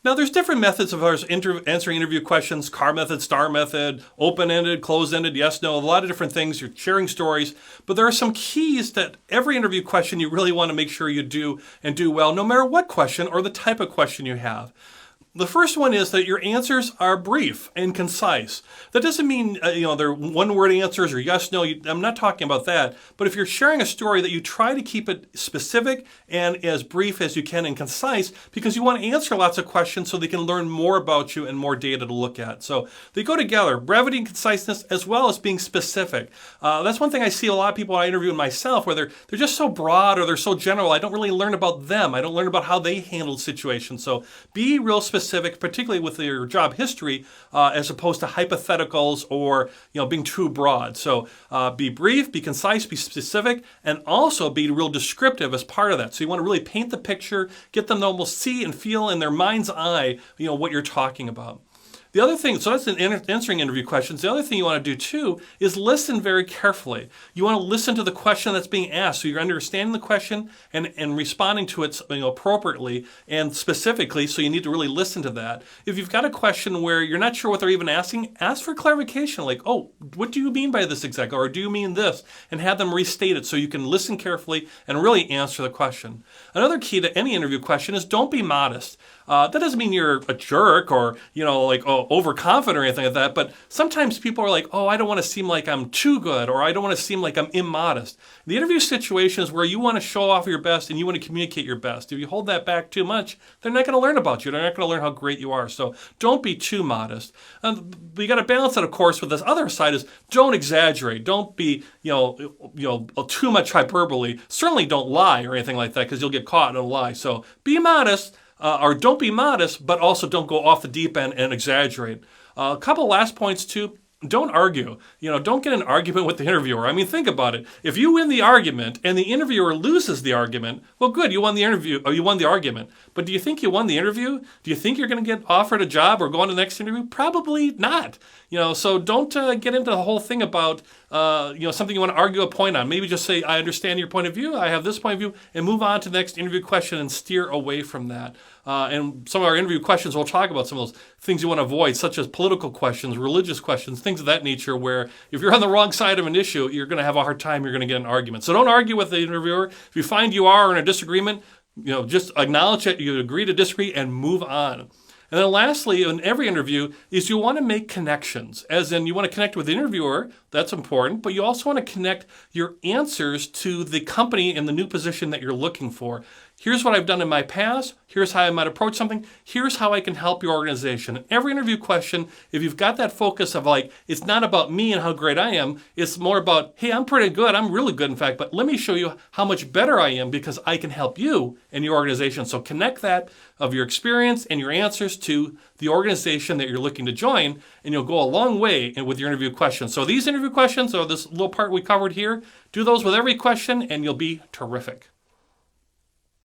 Now, there's different methods of answering interview questions: CAR method, STAR method, open-ended, closed-ended, yes, no, a lot of different things. You're sharing stories, but there are some keys that every interview question you really want to make sure you do and do well, no matter what question or the type of question you have. The first one is that your answers are brief and concise. That doesn't mean they're one-word answers or yes, no. I'm not talking about that. But if you're sharing a story, that you try to keep it specific and as brief as you can and concise, because you want to answer lots of questions so they can learn more about you and more data to look at. So they go together: brevity and conciseness, as well as being specific. That's one thing I see a lot of people I interview myself, where they're just so broad or they're so general. I don't really learn about them. I don't learn about how they handled situations. So be real specific, particularly with your job history, as opposed to hypotheticals or being too broad. So be brief, be concise, be specific, and also be real descriptive as part of that. So you want to really paint the picture, get them to almost see and feel in their mind's eye, what you're talking about. The other thing, so that's answering interview questions. The other thing you want to do too is listen very carefully. You want to listen to the question that's being asked, so you're understanding the question and responding to it appropriately and specifically, so you need to really listen to that. If you've got a question where you're not sure what they're even asking, ask for clarification, like, oh, what do you mean by this exactly? Or do you mean this? And have them restate it so you can listen carefully and really answer the question. Another key to any interview question is don't be modest. That doesn't mean you're a jerk or, overconfident or anything like that, but sometimes people are like, oh, I don't want to seem like I'm too good, or I don't want to seem like I'm immodest. The interview situation is where you want to show off your best and you want to communicate your best. If you hold that back too much, they're not going to learn about you. They're not going to learn how great you are. So don't be too modest. But you got to balance that, of course, with this other side is don't exaggerate. Don't be, too much hyperbole. Certainly don't lie or anything like that, because you'll get caught in a lie. So be modest. Or don't be modest, but also don't go off the deep end and exaggerate. A couple last points too. Don't argue. Don't get an argument with the interviewer. I mean, think about it. If you win the argument and the interviewer loses the argument, well, good, you won the interview, or you won the argument. But do you think you won the interview? Do you think you're going to get offered a job or go on to the next interview? Probably not. So don't get into the whole thing about something you want to argue a point on. Maybe just say, I understand your point of view, I have this point of view, and move on to the next interview question and steer away from that. And some of our interview questions, we'll talk about some of those things you want to avoid, such as political questions, religious questions, things of that nature, where if you're on the wrong side of an issue, you're going to have a hard time, you're going to get an argument. So don't argue with the interviewer. If you find you are in a disagreement, just acknowledge it, you agree to disagree, and move on. And then lastly, in every interview, is you want to make connections. As in, you want to connect with the interviewer, that's important, but you also want to connect your answers to the company and the new position that you're looking for. Here's what I've done in my past. Here's how I might approach something. Here's how I can help your organization. In every interview question, if you've got that focus of like, it's not about me and how great I am, it's more about, hey, I'm pretty good. I'm really good, in fact, but let me show you how much better I am because I can help you and your organization. So connect that of your experience and your answers to the organization that you're looking to join, and you'll go a long way with your interview questions. So these interview questions, or this little part we covered here, do those with every question, and you'll be terrific.